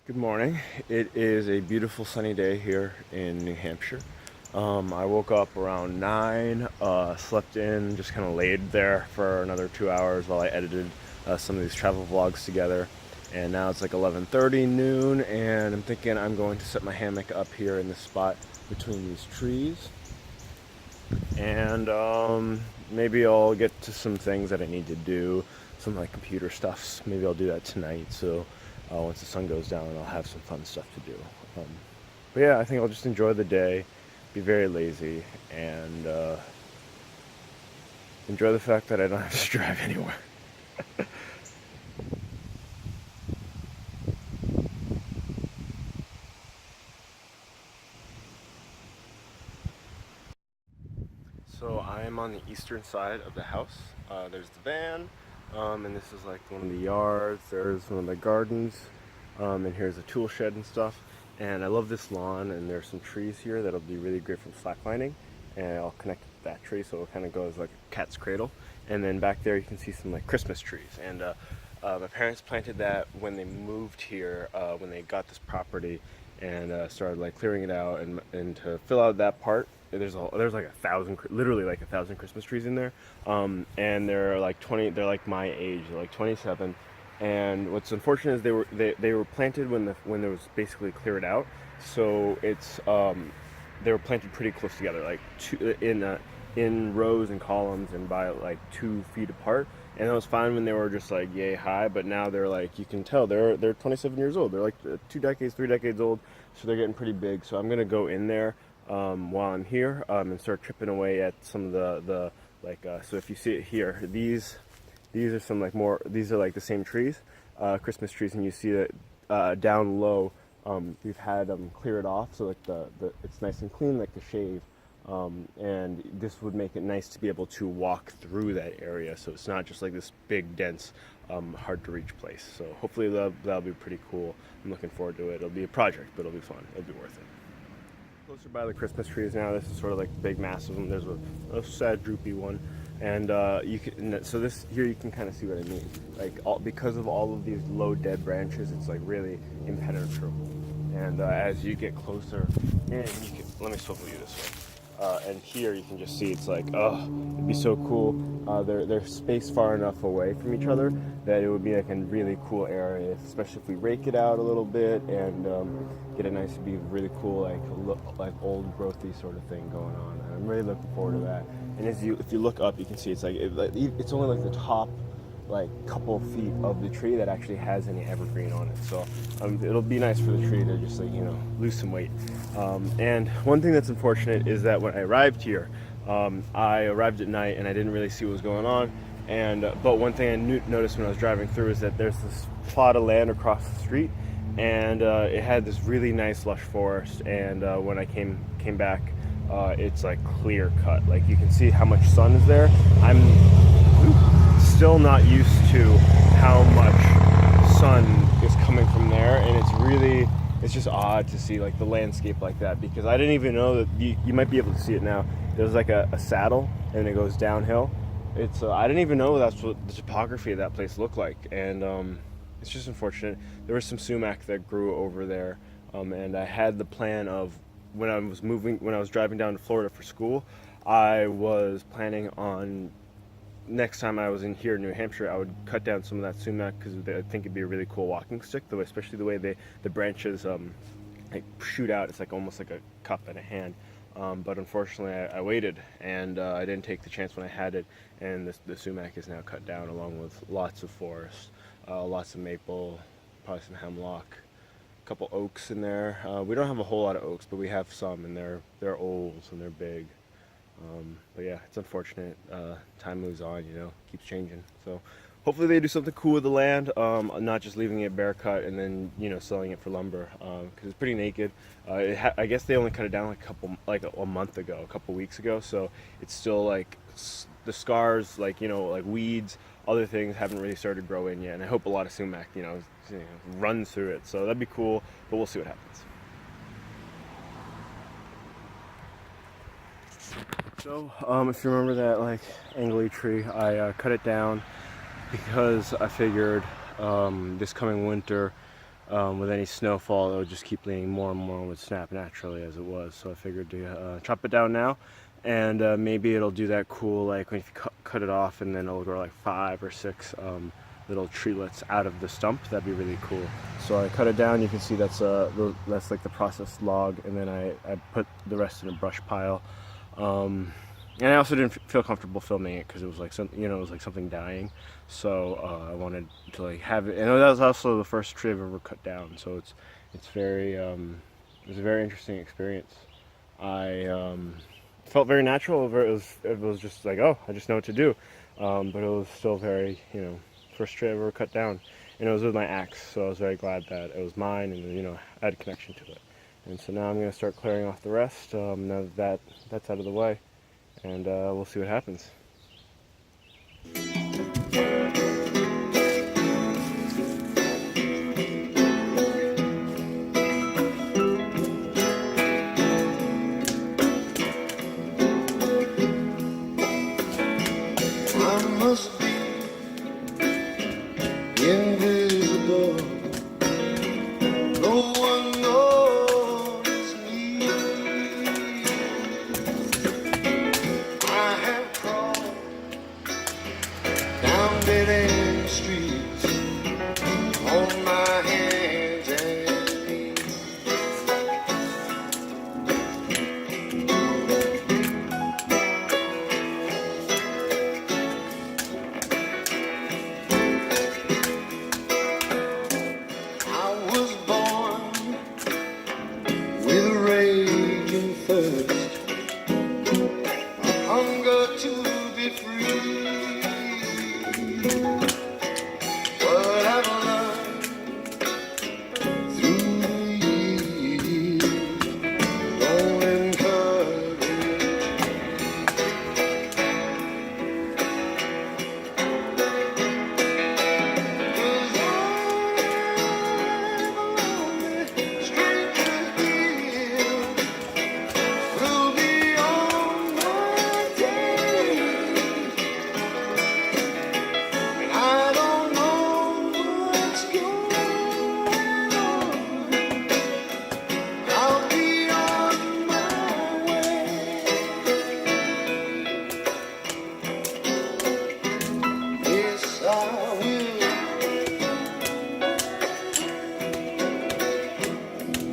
Good morning. It is a beautiful sunny day here in New Hampshire. I woke up around 9, slept in, just kind of laid there for another 2 hours while I edited some of these travel vlogs together. And now it's like 11:30 noon, and I'm thinking I'm going to set my hammock up here in this spot between these trees. And maybe I'll get to some things that I need to do, some like computer stuffs. Maybe I'll do that tonight. So once the sun goes down, I'll have some fun stuff to do. Um, but yeah, I think I'll just enjoy the day, be very lazy, and enjoy the fact that I don't have to drive anywhere. So I am on the eastern side of the house. There's the van, and this is like one of the yards. There's one of the gardens, and here's a tool shed and stuff. And I love this lawn, and there's some trees here that'll be really great for slacklining. And I'll connect that tree so it kind of goes like a cat's cradle. And then back there you can see some like Christmas trees. And my parents planted that when they moved here, when they got this property, and started like clearing it out and to fill out that part. There's like literally like 1,000 Christmas trees in there, and they're like 20. They're like my age, they're like 27. And what's unfortunate is they were planted when there was basically cleared out, so it's they were planted pretty close together, like in rows and columns and by like 2 feet apart. And that was fine when they were just like yay high, but now they're like, you can tell they're 27 years old. They're like 2 decades, 3 decades old, so they're getting pretty big. So I'm gonna go in there while I'm here and start chipping away at some of the like. So if you see it here, these are some like more. These are like the same trees, Christmas trees, and you see that down low. We've had them clear it off, so like the it's nice and clean, like the shave. And this would make it nice to be able to walk through that area, so it's not just like this big, dense, hard to reach place. So hopefully that'll be pretty cool. I'm looking forward to it. It'll be a project, but it'll be fun. It'll be worth it. Closer by the Christmas trees now. This is sort of like big, massive one. There's a sad, droopy one, and you can. So this here you can kind of see what I mean. Like because of all of these low dead branches, it's like really impenetrable. And as you get closer, and let me swivel you this way. And here you can just see it's like, oh, it'd be so cool. They're spaced far enough away from each other that it would be like a really cool area, especially if we rake it out a little bit and get a nice, be really cool, like old growthy sort of thing going on. And I'm really looking forward to that. And if you look up, you can see it's like it's only like the top like couple feet of the tree that actually has any evergreen on it. So it'll be nice for the tree to just like lose some weight. And one thing that's unfortunate is that when I arrived here, I arrived at night and I didn't really see what was going on. And but one thing I noticed when I was driving through is that there's this plot of land across the street, and it had this really nice lush forest. And when I came back, it's like clear cut. Like you can see how much sun is there. I'm still not used to how much sun is coming from there, and it's just odd to see like the landscape like that, because I didn't even know that you might be able to see it now. There's like a saddle and it goes downhill. It's I didn't even know that's what the topography of that place looked like, and it's just unfortunate. There was some sumac that grew over there, and I had the plan of when I was driving down to Florida for school, I was planning on next time I was in here in New Hampshire, I would cut down some of that sumac because I think it'd be a really cool walking stick. Though, especially the way the branches like shoot out. It's like almost like a cup and a hand. But unfortunately, I waited and I didn't take the chance when I had it. And the sumac is now cut down along with lots of forest, lots of maple, probably some hemlock, a couple oaks in there. We don't have a whole lot of oaks, but we have some, and they're old and they're big. But yeah, it's unfortunate. Time moves on, keeps changing. So hopefully they do something cool with the land, not just leaving it bare cut and then selling it for lumber, because it's pretty naked. I guess they only cut it down like a month ago, a couple weeks ago. So it's still like the scars, like weeds, other things haven't really started growing yet. And I hope a lot of sumac, runs through it. So that'd be cool, but we'll see what happens. So, if you remember that like angly tree, I cut it down because I figured this coming winter with any snowfall, it would just keep leaning more and more and would snap naturally as it was. So I figured to chop it down now, and maybe it'll do that cool, like when you cut it off and then it'll grow like 5 or 6 little treelets out of the stump. That'd be really cool. So I cut it down. You can see that's like the processed log, and then I put the rest in a brush pile. And I also didn't feel comfortable filming it because it was like it was like something dying. So I wanted to like have it, and that was also the first tree I've ever cut down. So it's very it was a very interesting experience. I felt very natural. It was just like, oh, I just know what to do. But it was still very, first tree I ever cut down, and it was with my axe. So I was very glad that it was mine, and I had a connection to it. And so now I'm gonna start clearing off the rest. Now that that's out of the way, and we'll see what happens. I must be invisible. No one knows me. I have crawled down dead end streets on my hands and knees. I was born with a raging thirst, a hunger to be free. What I've learned through the years don't encourage me. 'Cause I'm a lonely stranger here, will be on my day, and I don't know what's going on. I'll be on my way. Yes, I will.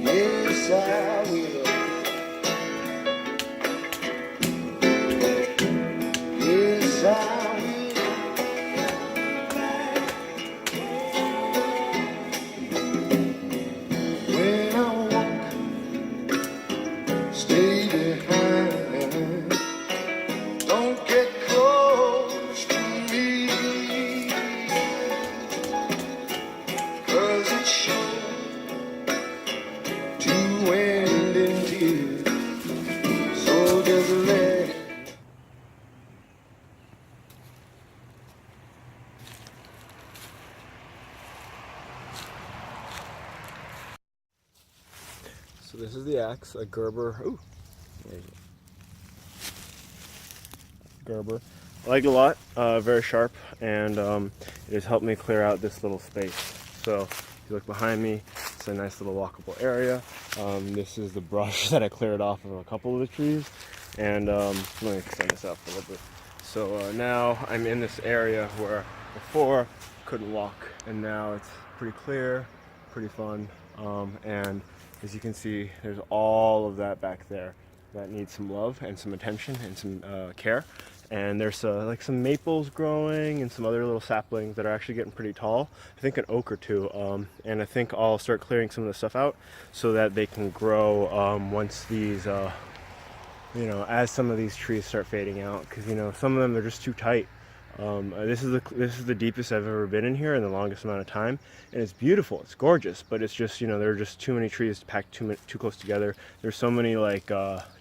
Yes, I will. Yes, I will. When I walk, stay behind. Don't get close to me, 'cause it's sure to end in tears. So just let it. So this is the axe, a Gerber. Ooh, there you go. Gerber. I like it a lot. Very sharp, and it has helped me clear out this little space. So if you look behind me, it's a nice little walkable area. This is the brush that I cleared off of a couple of the trees, and let me extend this out for a little bit. So now I'm in this area where before I couldn't walk, and now it's pretty clear, pretty fun, and as you can see, there's all of that back there that needs some love and some attention and some care. And there's like some maples growing and some other little saplings that are actually getting pretty tall. I think an oak or two. And I think I'll start clearing some of the stuff out so that they can grow once these, as some of these trees start fading out. Because some of them are just too tight. This is the deepest I've ever been in here in the longest amount of time, and it's beautiful. It's gorgeous, but it's just there are just too many trees packed too close together. There's so many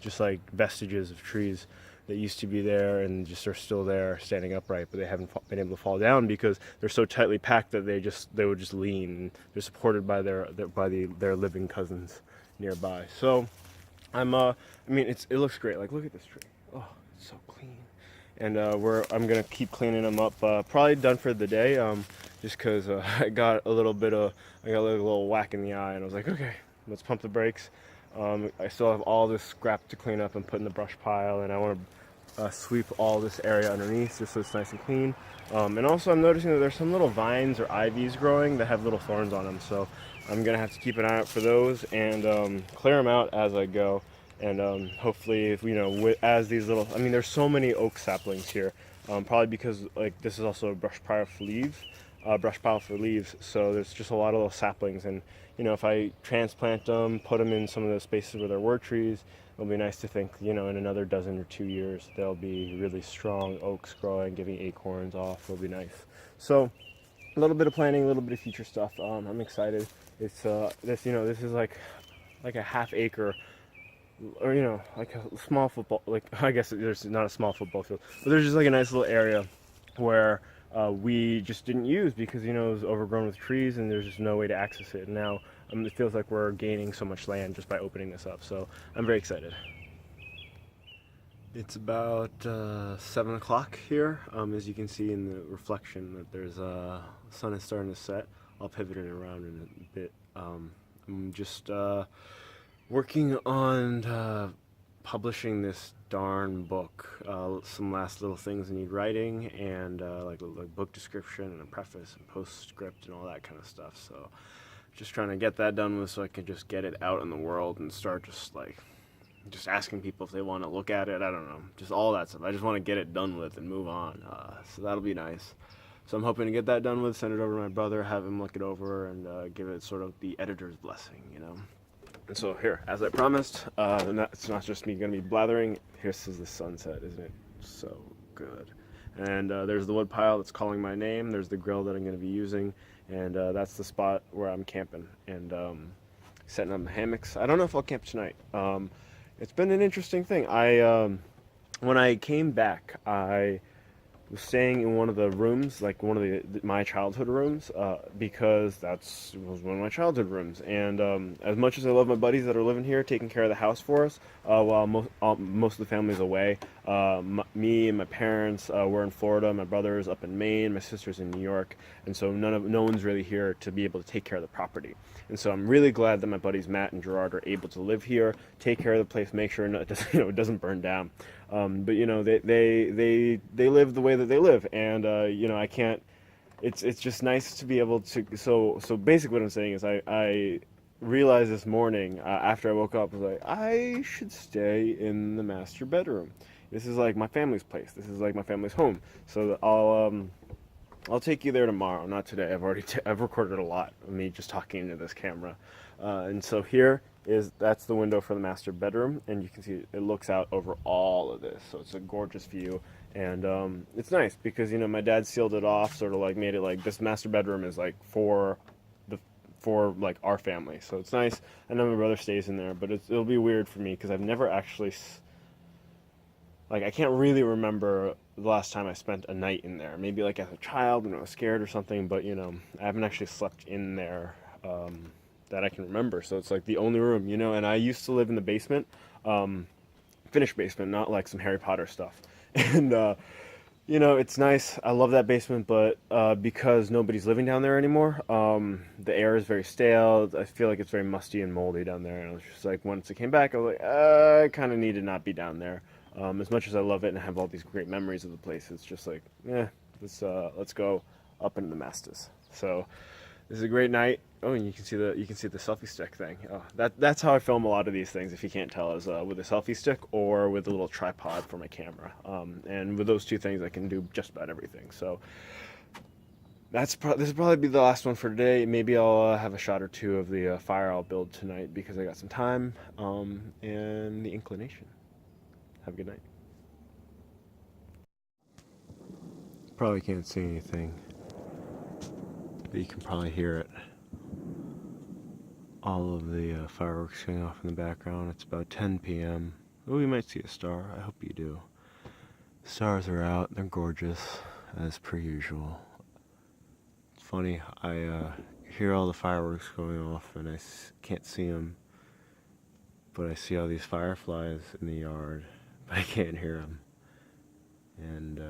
just like vestiges of trees that used to be there and just are still there, standing upright, but they haven't been able to fall down because they're so tightly packed that they would just lean. And they're supported by their living cousins nearby. So it looks great. Like, look at this tree. Oh, it's so clean. And I'm gonna keep cleaning them up. Probably done for the day. just because I got a little whack in the eye, and I was like, okay, let's pump the brakes. I still have all this scrap to clean up and put in the brush pile, and I want to sweep all this area underneath just so it's nice and clean. And also, I'm noticing that there's some little vines or ivies growing that have little thorns on them, so I'm gonna have to keep an eye out for those and clear them out as I go. And hopefully, if as these little, I mean, there's so many oak saplings here, probably because like this is also a brush pile for leaves. So there's just a lot of little saplings, and if I transplant them, put them in some of the spaces where there were trees, it'll be nice to think, in another dozen or 2 years, there'll be really strong oaks growing, giving acorns off. It'll be nice. So a little bit of planning, a little bit of future stuff. I'm excited. It's this is like a half acre, or like a small football, like I guess there's not a small football field, but there's just like a nice little area where we just didn't use because it was overgrown with trees and there's just no way to access it. And now it feels like we're gaining so much land just by opening this up. So I'm very excited. It's about 7 o'clock here. As you can see in the reflection, that there's the sun is starting to set. I'll pivot it around in a bit. I'm just working on publishing this darn book. Some last little things I need writing, and like a book description and a preface and postscript and all that kind of stuff. So just trying to get that done with so I can just get it out in the world and start just asking people if they want to look at it. I don't know, just all that stuff. I just want to get it done with and move on. So that'll be nice. So I'm hoping to get that done with, send it over to my brother, have him look it over, and give it sort of the editor's blessing, And so here, as I promised, it's not just me going to be blathering. Here's the sunset, isn't it so good? And there's the wood pile that's calling my name. There's the grill that I'm going to be using, and that's the spot where I'm camping and setting up the hammocks. I don't know if I'll camp tonight. It's been an interesting thing. When I came back, I was staying in one of the rooms, like one of my childhood rooms, because was one of my childhood rooms. And as much as I love my buddies that are living here, taking care of the house for us, while most of the family's away, me and my parents were in Florida. My brother's up in Maine. My sister's in New York, and so no one's really here to be able to take care of the property. And so I'm really glad that my buddies Matt and Gerard are able to live here, take care of the place, make sure it doesn't burn down. But they live the way that they live, and I can't. It's just nice to be able to. So basically, what I'm saying is, I realized this morning after I woke up, I was like, I should stay in the master bedroom. This is like my family's place. This is like my family's home. So I'll take you there tomorrow, not today. I've recorded a lot of me just talking into this camera, and so that's the window for the master bedroom, and you can see it looks out over all of this. So it's a gorgeous view, and it's nice because my dad sealed it off, sort of like made it like this master bedroom is like for like our family. So it's nice. I know my brother stays in there, but it'll be weird for me because I've never actually. Like, I can't really remember the last time I spent a night in there. Maybe, like, as a child when I was scared or something, but, I haven't actually slept in there that I can remember. So it's, like, the only room, and I used to live in the basement, finished basement, not, like, some Harry Potter stuff. And, it's nice. I love that basement, but because nobody's living down there anymore, the air is very stale. I feel like it's very musty and moldy down there. And I was just like, once I came back, I was like, I kind of need to not be down there. As much as I love it and I have all these great memories of the place, it's just like, let's go up into the Masters. So this is a great night. Oh, and you can see the selfie stick thing. Oh, that's how I film a lot of these things. If you can't tell, is with a selfie stick or with a little tripod for my camera. And with those two things, I can do just about everything. So this will probably be the last one for today. Maybe I'll have a shot or two of the fire I'll build tonight because I got some time and the inclination. Have a good night. Probably can't see anything, but you can probably hear it. All of the fireworks going off in the background. It's about 10 p.m. Oh, you might see a star. I hope you do. Stars are out. They're gorgeous, as per usual. It's funny. I hear all the fireworks going off, and I can't see them, but I see all these fireflies in the yard. I can't hear them, and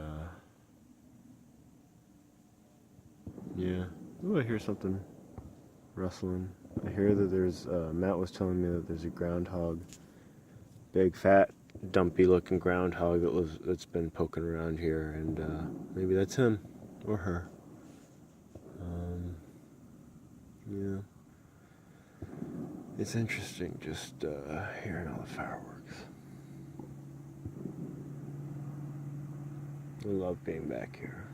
Yeah. Oh, I hear something rustling. I hear that there's, Matt was telling me that there's a groundhog, big, fat, dumpy looking groundhog that's been poking around here, and maybe that's him or her. Yeah. It's interesting just hearing all the fireworks. I love being back here.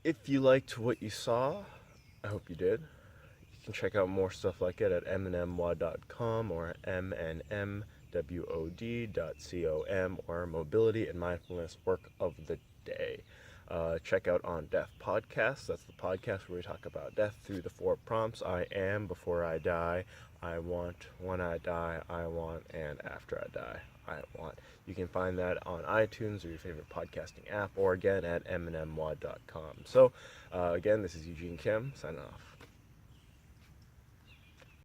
If you liked what you saw, I hope you did. You can check out more stuff like it at mnmwod.com or mnmwod.com or Mobility and Mindfulness Work of the Day. Check out On Death Podcast. That's the podcast where we talk about death through the 4 prompts: I am, before I die, I want, when I die, I want, and after I die, I want. You can find that on iTunes or your favorite podcasting app, or again at mnmwod.com. So, again, this is Eugene Kim, signing off.